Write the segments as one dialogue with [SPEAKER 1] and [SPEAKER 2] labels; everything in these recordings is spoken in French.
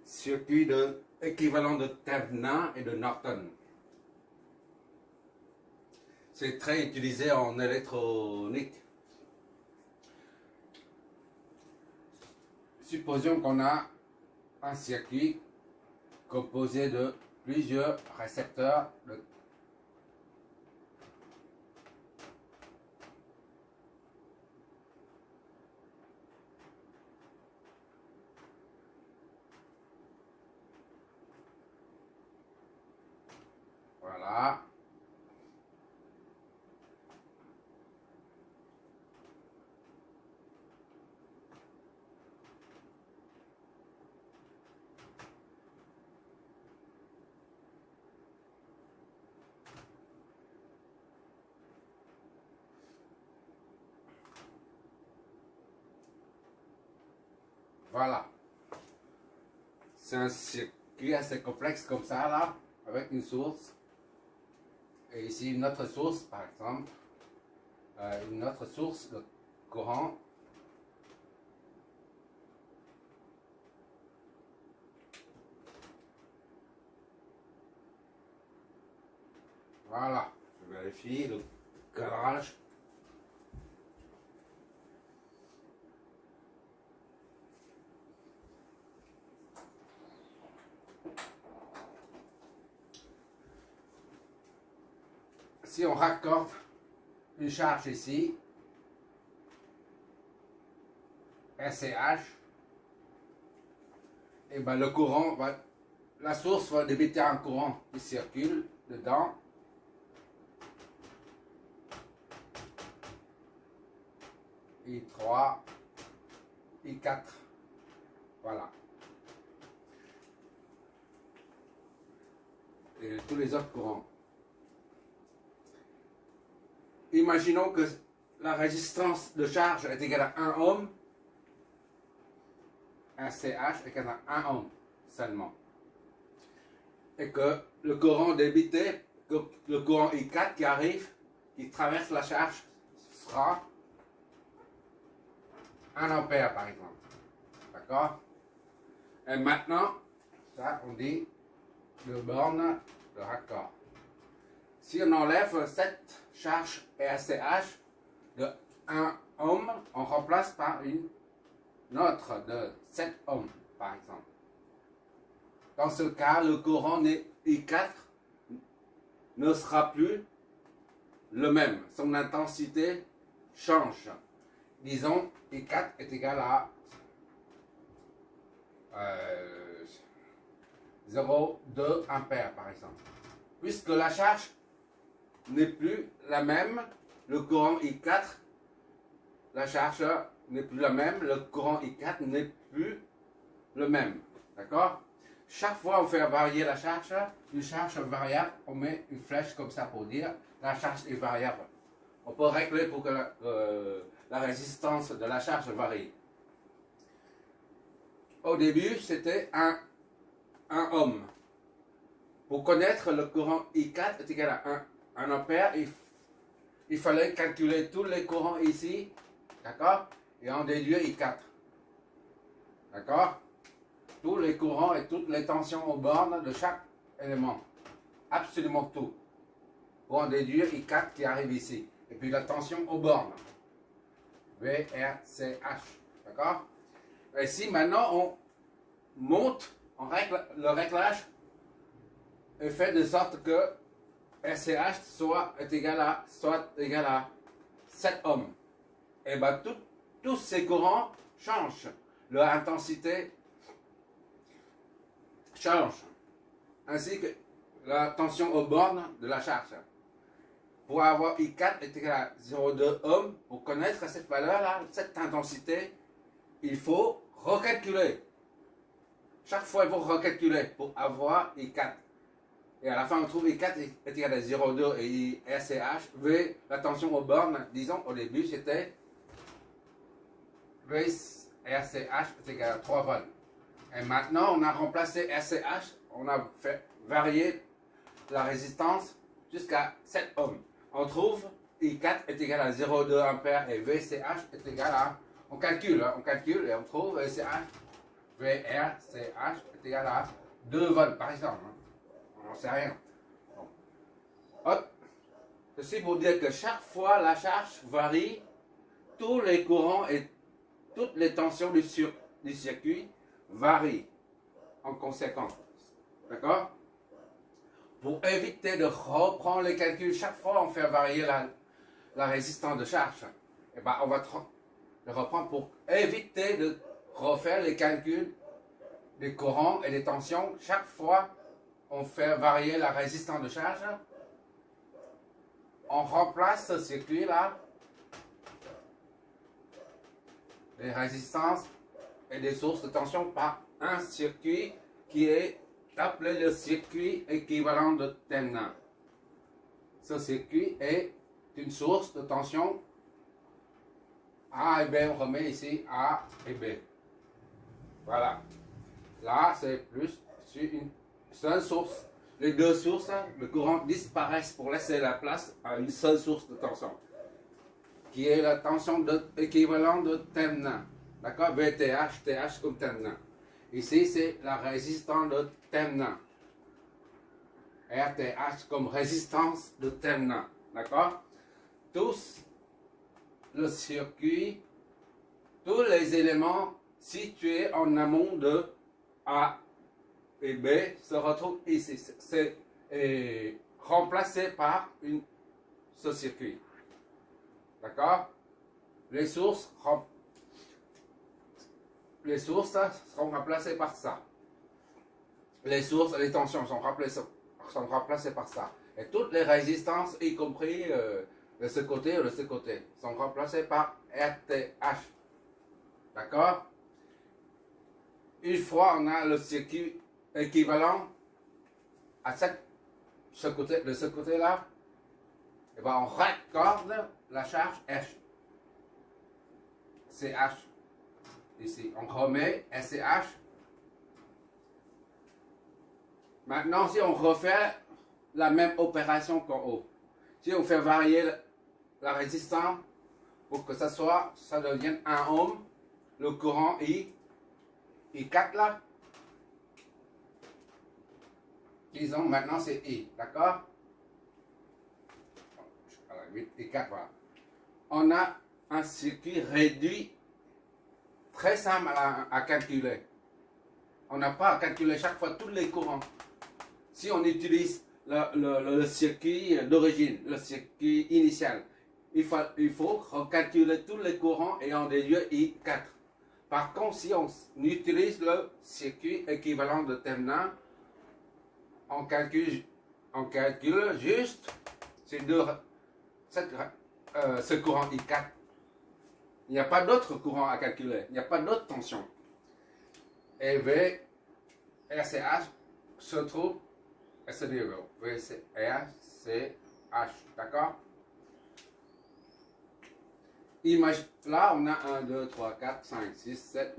[SPEAKER 1] circuit équivalent de Thevenin et de Norton. C'est très utilisé en électronique. Supposons qu'on a un circuit composé de plusieurs récepteurs de voilà. Voilà. C'est un circuit assez complexe comme ça là, avec une source. Et ici une autre source par exemple. Une autre source de courant. Voilà. Je vérifie le cadrage. Si on raccorde une charge ici, RCH, et ben le courant va, la source va débiter un courant qui circule dedans. I3, I4, voilà. Et tous les autres courants. Imaginons que la résistance de charge est égale à 1 ohm. Un CH est égal à 1 ohm seulement. Et que le courant débité, que le courant I4 qui arrive, qui traverse la charge, sera 1 ampère par exemple. D'accord? Et maintenant, ça on dit le borne de raccord. Si on enlève cette charge RCH de 1 ohm, on remplace par une autre de 7 ohms, par exemple. Dans ce cas, le courant I4 ne sera plus le même. Son intensité change. Disons, I4 est égal à 0,2 ampères, par exemple. Puisque la charge n'est plus la même, le courant I4, la charge n'est plus la même, le courant I4 n'est plus le même. D'accord? Chaque fois on fait varier la charge, une charge variable, on met une flèche comme ça pour dire la charge est variable. On peut régler pour que la résistance de la charge varie. Au début, c'était 1 ohm. Pour connaître le courant I4 est égal à 1 ampère, il fallait calculer tous les courants ici, d'accord? Et en déduire I4. D'accord? Tous les courants et toutes les tensions aux bornes de chaque élément. Absolument tout. Pour en déduire I4 qui arrive ici. Et puis la tension aux bornes. VRCH. D'accord? Et si maintenant on monte, le réglage est fait de sorte que RCH soit égal à 7 ohms. Et bien tous ces courants changent. Leur intensité change. Ainsi que la tension aux bornes de la charge. Pour avoir I4 est égal à 0,2 ohm, pour connaître cette valeur-là, cette intensité, il faut recalculer. Chaque fois, il faut recalculer pour avoir I4. Et à la fin, on trouve I4 est égal à 0,2 et RCH, V, la tension aux bornes, disons, au début, c'était V RCH est égal à 3 volts. Et maintenant, on a remplacé RCH, on a fait varier la résistance jusqu'à 7 ohms. On trouve I4 est égal à 0,2 ampères et VCH est égal à... On calcule et on trouve VCH VR, CH est égal à 2 volts par exemple. On n'en sait rien. Bon. Hop. Ceci pour dire que chaque fois la charge varie, tous les courants et toutes les tensions du circuit varient en conséquence. D'accord? Pour éviter de reprendre les calculs, chaque fois on fait varier la résistance de charge. Et ben on va le reprendre pour éviter de refaire les calculs des courants et des tensions. Chaque fois on fait varier la résistance de charge, on remplace ce circuit là, les résistances et des sources de tension par un circuit qui est appelé le circuit équivalent de Thevenin. Ce circuit est une source de tension A et B. On remet ici A et B. Voilà. Là, c'est plus sur une seule source. Les deux sources, le courant disparaissent pour laisser la place à une seule source de tension, qui est la tension équivalente de Thevenin. D'accord? VTH, TH comme Thevenin. Ici, c'est la résistance de Thevenin. RTH comme résistance de Thevenin. D'accord? Tous le circuit, tous les éléments situés en amont de A et B se retrouvent ici. C'est remplacé par ce circuit. D'accord? Les sources seront remplacées par ça. Les sources et les tensions sont remplacées par ça. Et toutes les résistances, y compris de ce côté ou de ce côté, sont remplacées par RTH. D'accord? Une fois on a le circuit équivalent à de ce côté-là, et ben on raccorde la charge H. CH. Ici, on remet SCH. Maintenant, si on refait la même opération qu'en haut, si on fait varier la résistance pour que ça devienne 1 ohm, le courant I4 là, disons maintenant c'est I, d'accord? À la limite, I4, voilà. On a un circuit réduit très simple à calculer. On n'a pas à calculer chaque fois tous les courants. Si on utilise le circuit d'origine, le circuit initial, il faut recalculer tous les courants ayant des lieux I4. Par contre, si on utilise le circuit équivalent de Thevenin, on calcule juste ce courant I4. Il n'y a pas d'autre courant à calculer, il n'y a pas d'autre tension. Et RCH se trouve à ce niveau. VRCH, d'accord? Là, on a 1, 2, 3, 4, 5, 6, 7,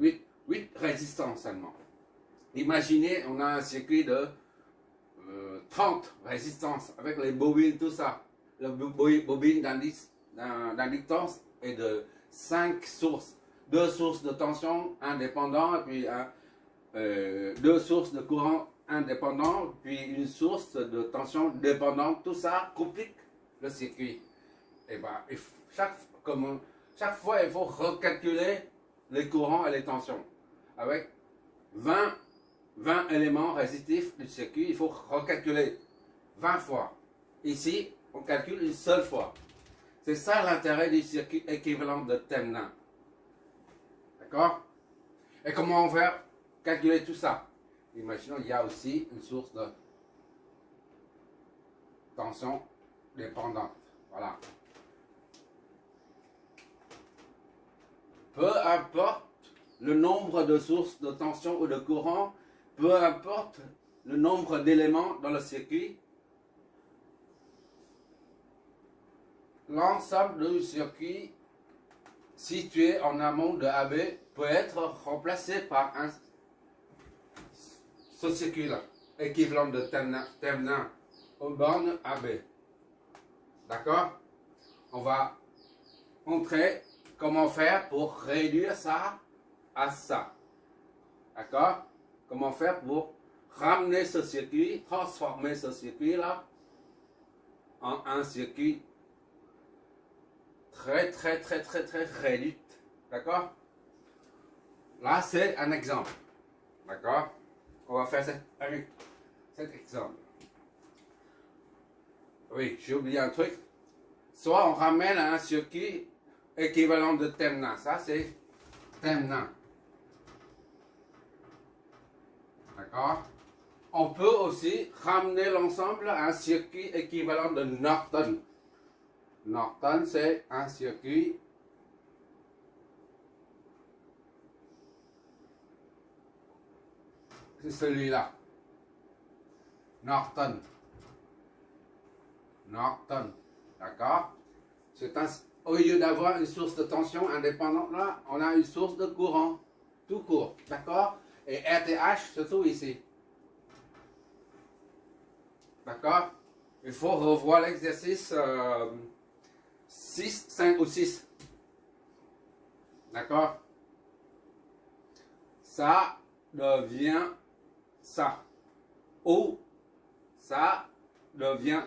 [SPEAKER 1] 8 résistances seulement. Imaginez, on a un circuit de 30 résistances avec les bobines, tout ça. La bobine d'inductance est de 5 sources. 2 sources de tension indépendantes, puis 2 sources de courant indépendants, puis une source de tension dépendante. Tout ça complique le circuit. Et ben, chaque fois, il faut recalculer les courants et les tensions. Avec 20 éléments résistifs du circuit, il faut recalculer 20 fois. Ici, on calcule une seule fois. C'est ça l'intérêt du circuit équivalent de Thevenin. D'accord? Et comment on va calculer tout ça? Imaginons qu'il y a aussi une source de tension dépendante. Voilà. Peu importe le nombre de sources de tension ou de courant, peu importe le nombre d'éléments dans le circuit, l'ensemble du circuit situé en amont de AB peut être remplacé par ce circuit-là, équivalent de Thevenin aux bornes AB. D'accord? On va montrer comment faire pour réduire ça à ça. D'accord? Comment faire pour ramener ce circuit, transformer ce circuit-là en un circuit très réduit. D'accord? Là, c'est un exemple. D'accord? On va faire cet exemple. Oui, j'ai oublié un truc. Soit on ramène un circuit équivalent de Temna. Ça, c'est Temna. D'accord? On peut aussi ramener l'ensemble à un circuit équivalent de Norton. Norton, c'est un circuit c'est celui-là. Norton. Norton. D'accord? Au lieu d'avoir une source de tension indépendante là, on a une source de courant. Tout court. D'accord? Et RTH se trouve ici. D'accord? Il faut revoir l'exercice 6, 5 ou 6. D'accord? Ça devient ça. Ou ça devient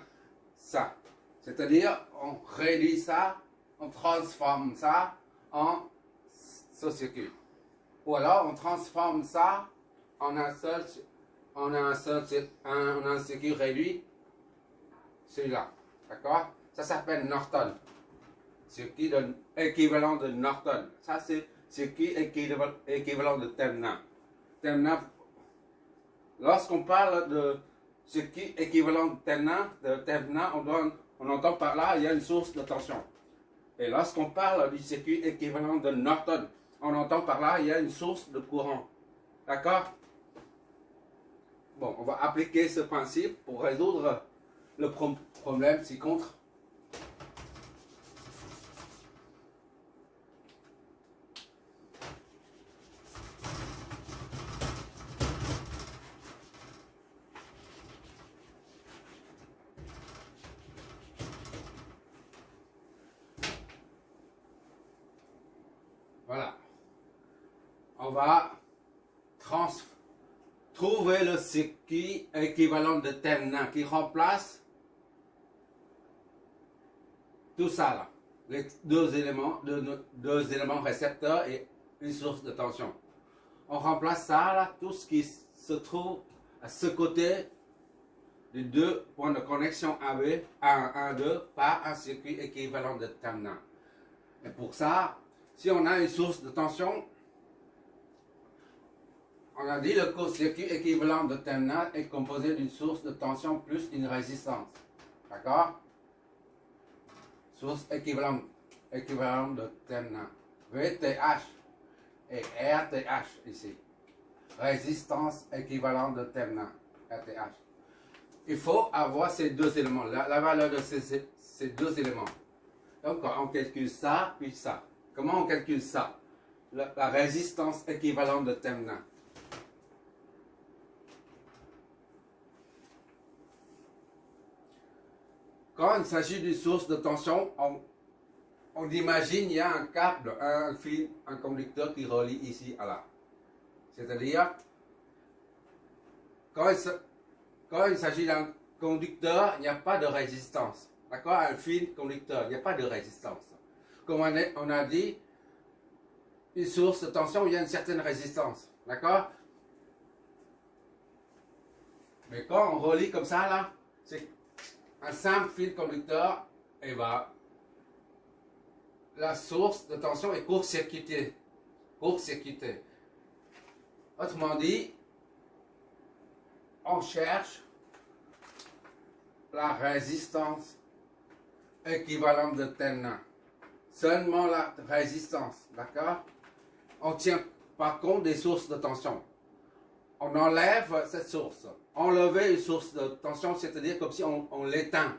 [SPEAKER 1] ça. C'est-à-dire, on réduit ça, on transforme ça en ce circuit. Ou alors, on transforme ça en un circuit réduit, celui-là. D'accord? Ça s'appelle Norton. Circuit équivalent de Norton. Ça, c'est circuit équivalent de Temna. Temna, lorsqu'on parle de circuit équivalent de Temna, on entend par là, il y a une source de tension. Et lorsqu'on parle du circuit équivalent de Norton, on entend par là, il y a une source de courant. D'accord? Bon, on va appliquer ce principe pour résoudre le problème ci-contre. Voilà. On va trouver le circuit équivalent de Temna qui remplace tout ça là. Les deux éléments récepteurs et une source de tension. On remplace ça là, tout ce qui se trouve à ce côté des deux points de connexion AB, 1, 1, 2, par un circuit équivalent de Temna. Et pour ça, si on a une source de tension, on a dit le circuit équivalent de Temna est composé d'une source de tension plus une résistance. D'accord? Source équivalente de Temna. VTH et RTH ici. Résistance équivalente de Temna. RTH. Il faut avoir ces deux éléments, la valeur de ces deux éléments. Donc on calcule ça, puis ça. Comment on calcule ça? La résistance équivalente de Temna. Quand il s'agit d'une source de tension, on imagine il y a un câble, un fil, un conducteur qui relie ici à là. C'est-à-dire, quand il s'agit d'un conducteur, il n'y a pas de résistance. D'accord? Un fil conducteur, il n'y a pas de résistance. Comme on a dit, une source de tension, il y a une certaine résistance. D'accord? Mais quand on relie comme ça, là, c'est un simple fil conducteur, et bien, la source de tension est court-circuitée. Autrement dit, on cherche la résistance équivalente de Temna. Seulement la résistance, d'accord? On ne tient pas compte des sources de tension. On enlève cette source. Enlever une source de tension, c'est-à-dire comme si on l'éteint.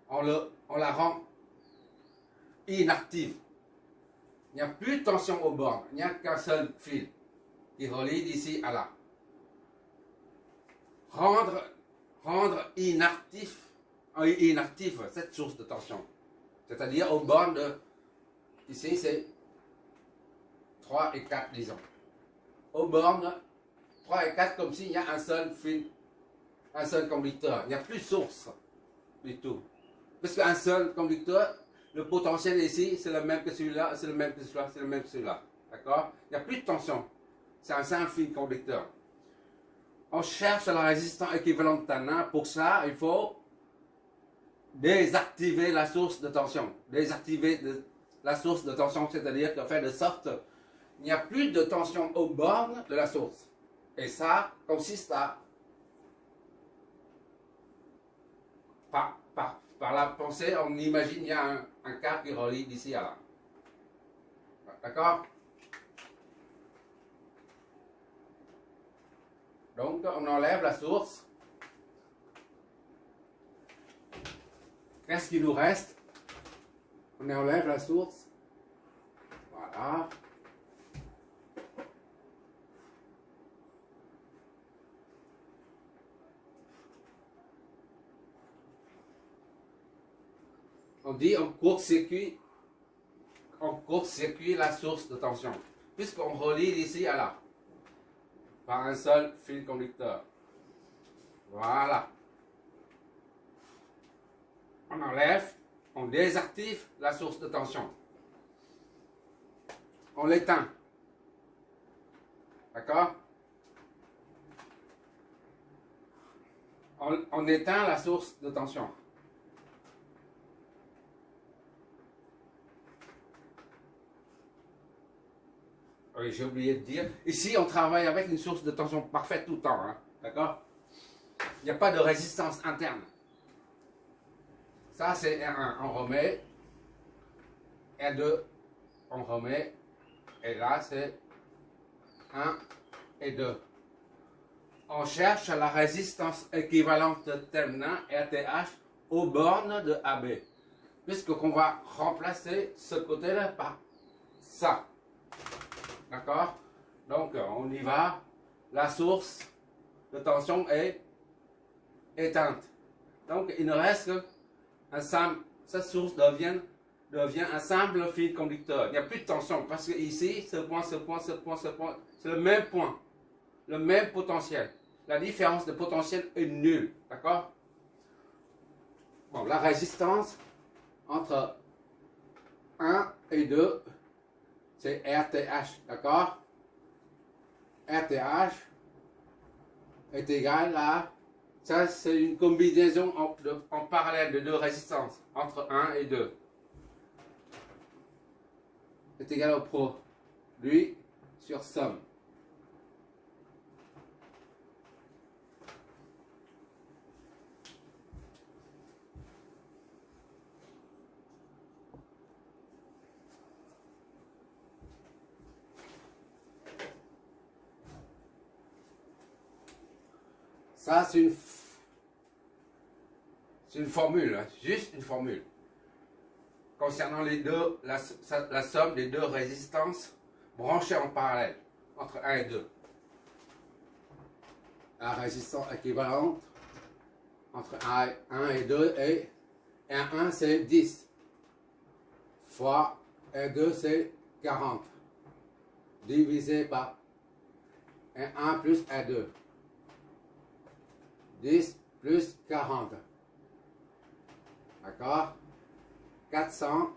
[SPEAKER 1] On la rend inactive. Il n'y a plus de tension au bord. Il n'y a qu'un seul fil qui relie d'ici à là. Rendre inactive cette source de tension. C'est-à-dire au bord de... Ici, c'est 3 et 4, disons. Aux bornes 3 et 4, comme s'il y a un seul fil, un seul conducteur. Il n'y a plus de source du tout. Parce qu'un seul conducteur, le potentiel ici, c'est le même que celui-là, c'est le même que celui-là, c'est le même que celui-là. D'accord? Il n'y a plus de tension. C'est un simple fil conducteur. On cherche la résistance équivalente d'un. Pour ça, il faut désactiver la source de tension. Désactiver la source de tension, c'est-à-dire de faire de sorte qu'il n'y a plus de tension aux bornes de la source. Et ça consiste à, par la pensée, on imagine qu'il y a un câble qui relie d'ici à là. D'accord? Donc, on enlève la source. Qu'est-ce qui nous reste? On enlève la source. Voilà. On dit on court-circuit la source de tension. Puisqu'on relie d'ici à là. Par un seul fil conducteur. Voilà. On enlève, on désactive la source de tension. On l'éteint. D'accord? On éteint la source de tension. Oui, j'ai oublié de dire. Ici, on travaille avec une source de tension parfaite tout le temps. Hein, d'accord? Il n'y a pas de résistance interne. Ça, c'est R1. On remet. R2, on remet. Et là, c'est 1 et 2. On cherche la résistance équivalente de terminal RTH aux bornes de AB. Puisqu'on va remplacer ce côté-là par ça. D'accord? Donc, on y va. La source de tension est éteinte. Donc, il ne reste qu'un simple. Cette source devient un simple fil conducteur. Il n'y a plus de tension. Parce que ici, ce point, c'est le même point. Le même potentiel. La différence de potentiel est nulle. D'accord? Bon, la résistance entre 1 et 2, c'est RTH, d'accord? RTH est égal à, ça c'est une combinaison en parallèle de deux résistances, entre 1 et 2. Est égal au produit sur somme. Ça, c'est une formule, hein, juste une formule. Concernant les deux, la somme des deux résistances branchées en parallèle, entre 1 et 2. La résistance équivalente entre 1 et 2 est R1 c'est 10 fois R2 c'est 40 divisé par R1 plus R2. 10 plus 40. D'accord? 400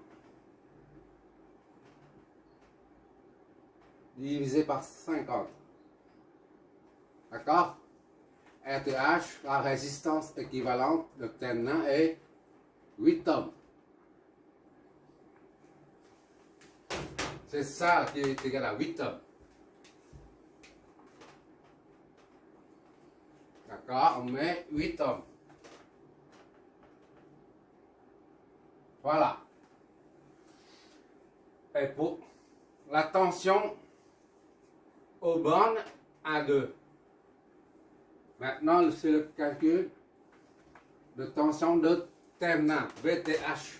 [SPEAKER 1] divisé par 50. D'accord? RTH, la résistance équivalente de terminal est 8 ohms. C'est ça qui est égal à 8 ohms. D'accord, on met 8 ohms. Voilà. Et pour la tension aux bornes A2. Maintenant, c'est le calcul de tension de terminal, VTH.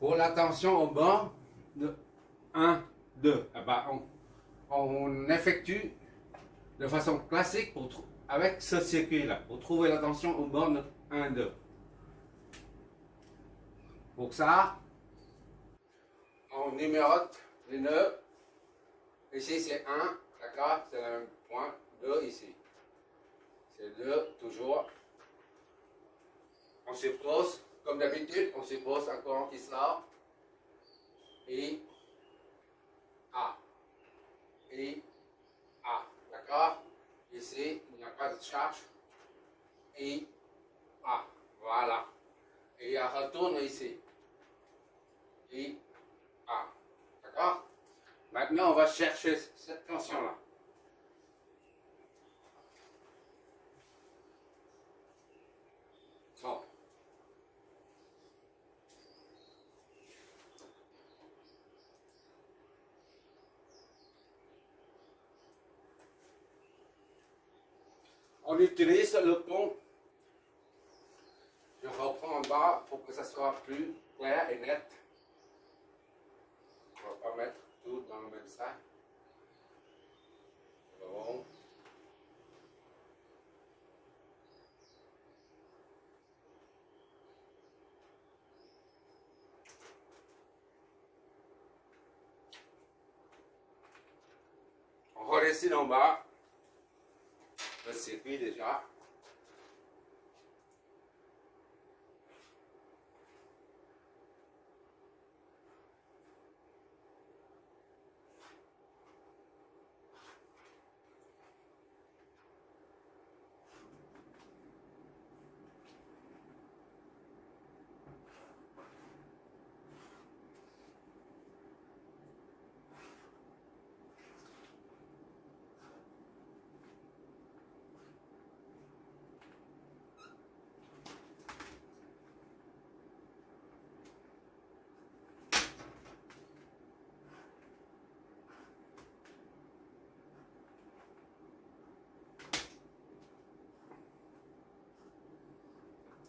[SPEAKER 1] Pour la tension aux bornes de 1, 2, eh ben, on effectue de façon classique avec ce circuit-là, pour trouver la tension aux bornes 1 et 2. Pour ça, on numérote les nœuds. Ici c'est 1, d'accord, c'est le même point. 2 ici. C'est 2, toujours. On suppose, comme d'habitude, on suppose un courant qui sort. I, A. I, A. D'accord? Ici, il n'y a pas de charge. I, A. Voilà. Et il retourne ici. I, A. D'accord? Maintenant, on va chercher cette tension-là. Bon. On utilise le pont. Je reprends en bas pour que ça soit plus clair et net. On ne va pas mettre tout dans le même sac. Bon. On redessine en bas le circuit déjà.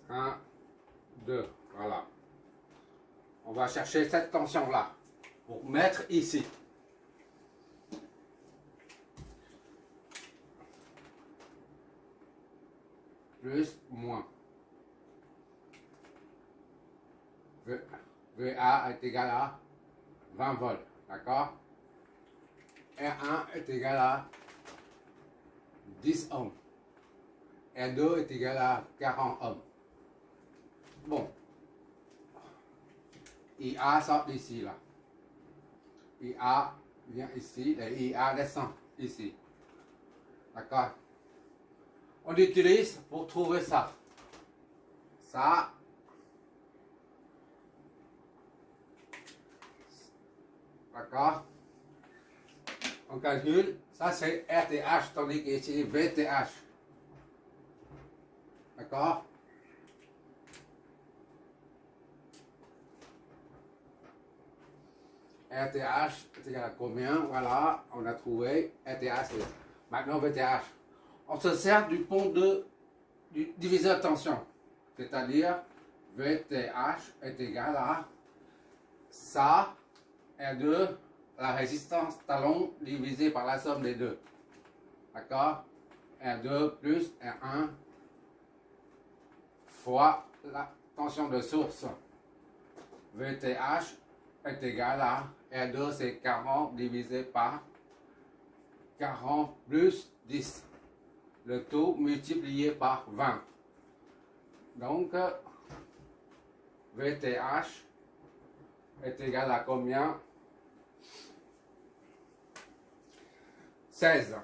[SPEAKER 1] Un, deux, voilà. On va chercher cette tension-là pour mettre ici. Plus, moins. VA est égal à 20 volts, d'accord? R1 est égal à 10 ohms. R2 est égal à 40 ohms. Bon. IA sort d'ici, là. IA vient ici, et IA descend ici. D'accord? On utilise pour trouver ça. Ça. D'accord? On calcule. Ça, c'est RTH, tandis qu'ici, VTH. D'accord? RTH est égal à combien? Voilà, on a trouvé RTH. Maintenant VTH. On se sert du pont du diviseur de tension. C'est-à-dire VTH est égal à ça, R2, la résistance talon divisé par la somme des deux. D'accord? R2 plus R1 fois la tension de source. VTH est égal à R2, c'est 40 divisé par 40 plus 10. Le tout multiplié par 20. Donc, VTH est égal à combien? 16.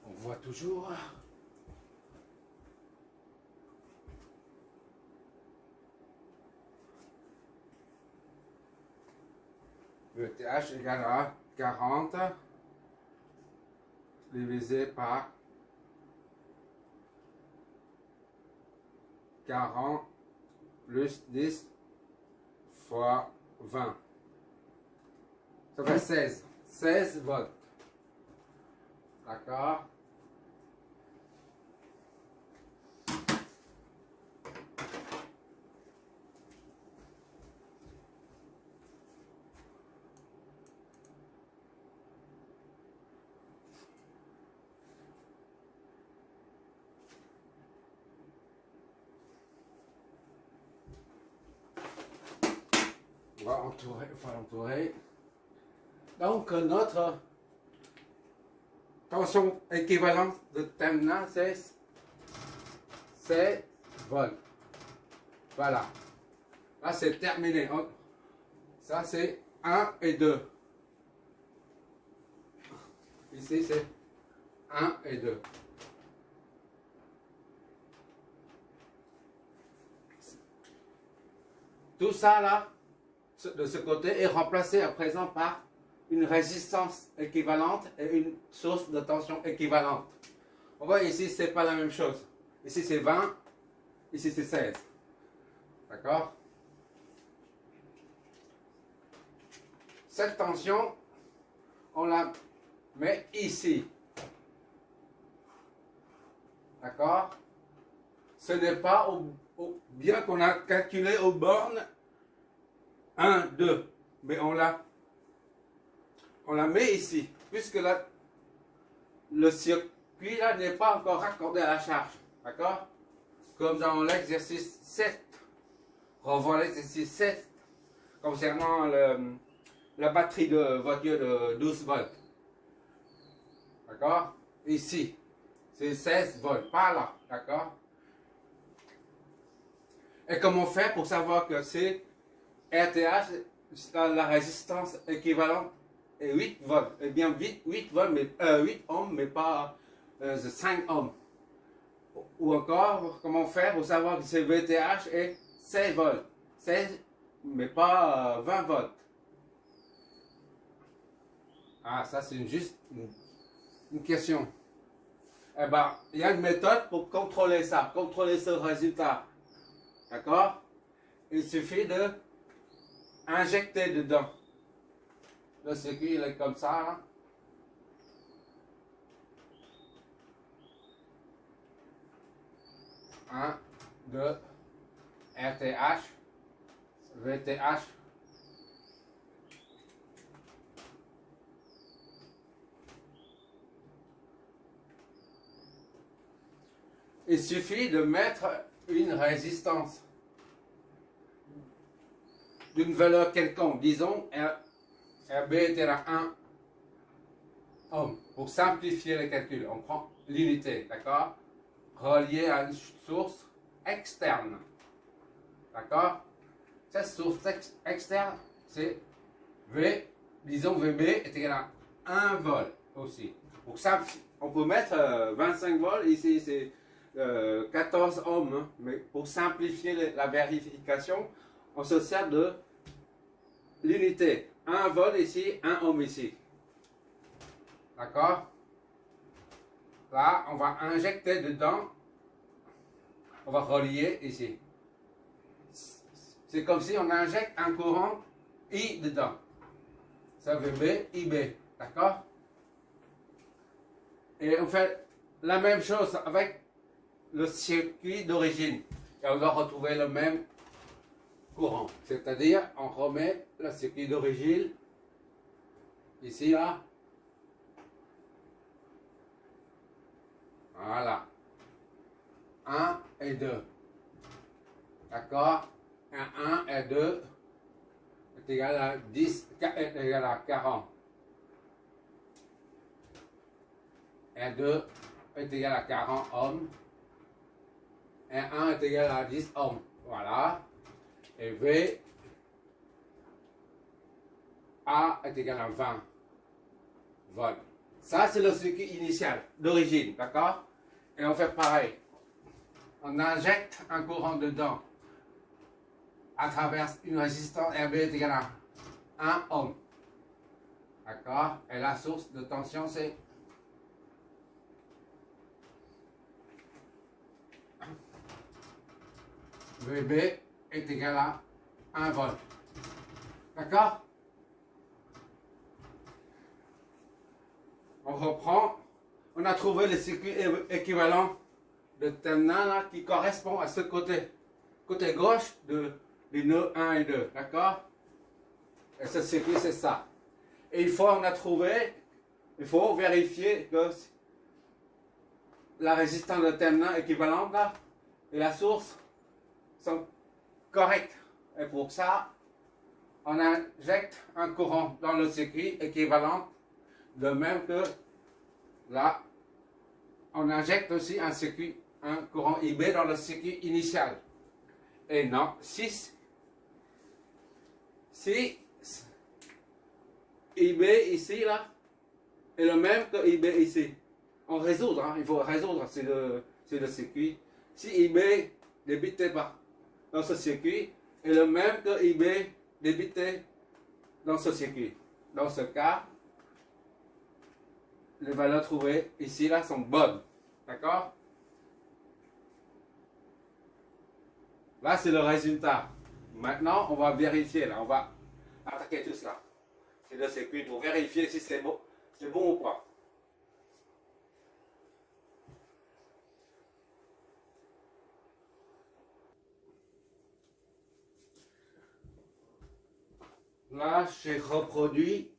[SPEAKER 1] On voit toujours. VTH égale à 40 divisé par 40 plus 10 fois 20. Ça fait 16. 16 volts. D'accord? On va entourer. Donc, notre tension équivalente de terminal, c'est 16 volts. Voilà. Là, c'est terminé. Ça, c'est 1 et 2. Ici, c'est 1 et 2. Tout ça, là, de ce côté, est remplacé à présent par une résistance équivalente et une source de tension équivalente. On voit ici, c'est pas la même chose. Ici, c'est 20. Ici, c'est 16. D'accord? Cette tension, on la met ici. D'accord? Ce n'est pas bien qu'on a calculé aux bornes 1, 2, mais on la met ici, puisque le circuit là n'est pas encore raccordé à la charge. D'accord? Comme dans l'exercice 7. Revois l'exercice 7 concernant la batterie de voiture de 12 volts. D'accord? Ici, c'est 16 volts, pas là. D'accord? Et comment faire pour savoir que c'est RTH, la résistance équivalente est 8 volts. Eh bien, 8 volts, mais 8 ohms, mais pas 5 ohms. Ou encore, comment faire pour savoir que c'est VTH est 16 volts. 16, mais pas 20 volts. Ah, ça, c'est juste une question. Eh bien, il y a une méthode pour contrôler ça, contrôler ce résultat. D'accord? Il suffit de injecter dedans. Le circuit, il est comme ça. Là. Un, 2, RTH, VTH. Il suffit de mettre une résistance d'une valeur quelconque, disons RB est à 1 ohm. Pour simplifier le calcul, on prend l'unité, d'accord? Reliée à une source externe. D'accord? Cette source externe, c'est V, disons VB est égal à 1 volt aussi. Pour simplifier, on peut mettre 25 volts, ici c'est 14 ohms, hein, mais pour simplifier la vérification, on se sert de l'unité. 1 volt ici, 1 ohm ici. D'accord? Là, on va injecter dedans, on va relier ici. C'est comme si on injecte un courant I dedans. Ça veut B, IB. D'accord? Et on fait la même chose avec le circuit d'origine. Et on doit retrouver le même courant. C'est-à-dire, on remet le circuit d'origine ici, là. Voilà. 1 et 2. D'accord? 1 et 2 est égal à 10, est égal à 40. R2 est égal à 40 ohms. R1 est égal à 10 ohms. Voilà. Et V A est égal à 20 volts. Ça, c'est le circuit initial d'origine. D'accord? Et on fait pareil. On injecte un courant dedans à travers une résistance RB est égal à 1 ohm. D'accord? Et la source de tension, c'est VB est égal à 1 volt. D'accord? On reprend on a trouvé le circuit équivalent de terminal là, qui correspond à ce côté. Côté gauche du nœud 1 et 2. D'accord? Et ce circuit, c'est ça. Et une fois on a trouvé, il faut vérifier que la résistance de terminal équivalente là, et la source sont correctes. Et pour ça, on injecte un courant dans le circuit équivalent, de même que là, on injecte aussi un courant IB dans le circuit initial. Et non, si IB ici là est le même que IB ici, on résout, hein, il faut résoudre sur le circuit. Si IB débité dans ce circuit est le même que IB débité dans ce circuit, dans ce cas, les valeurs trouvées ici là sont bonnes. D'accord? Là, c'est le résultat. Maintenant, on va vérifier. Là, on va attaquer tout cela. C'est le circuit pour vérifier si c'est bon ou pas. Là, j'ai reproduit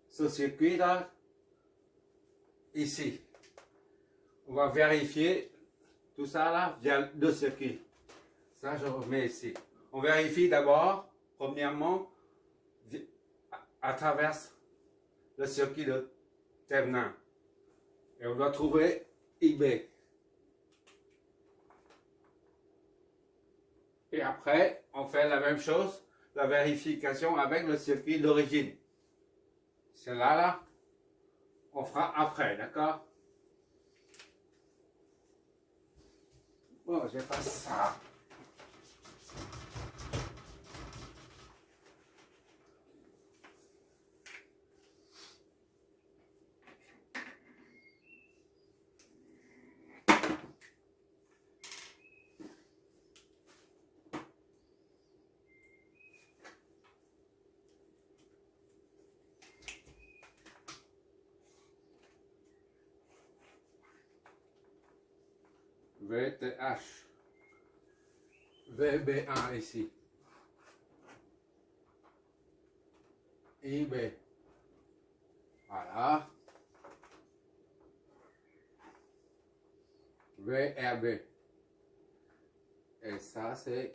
[SPEAKER 1] ce circuit là, ici. On va vérifier tout ça là via deux circuits. Ça, je remets ici. On vérifie d'abord, premièrement, à travers le circuit de terminal. Et on doit trouver IB. Et après, on fait la même chose, la vérification avec le circuit d'origine. Celle-là, là, on fera après, d'accord? Bon, je fais ça. VTH, VB1 ici, IB, voilà, VRB, et ça c'est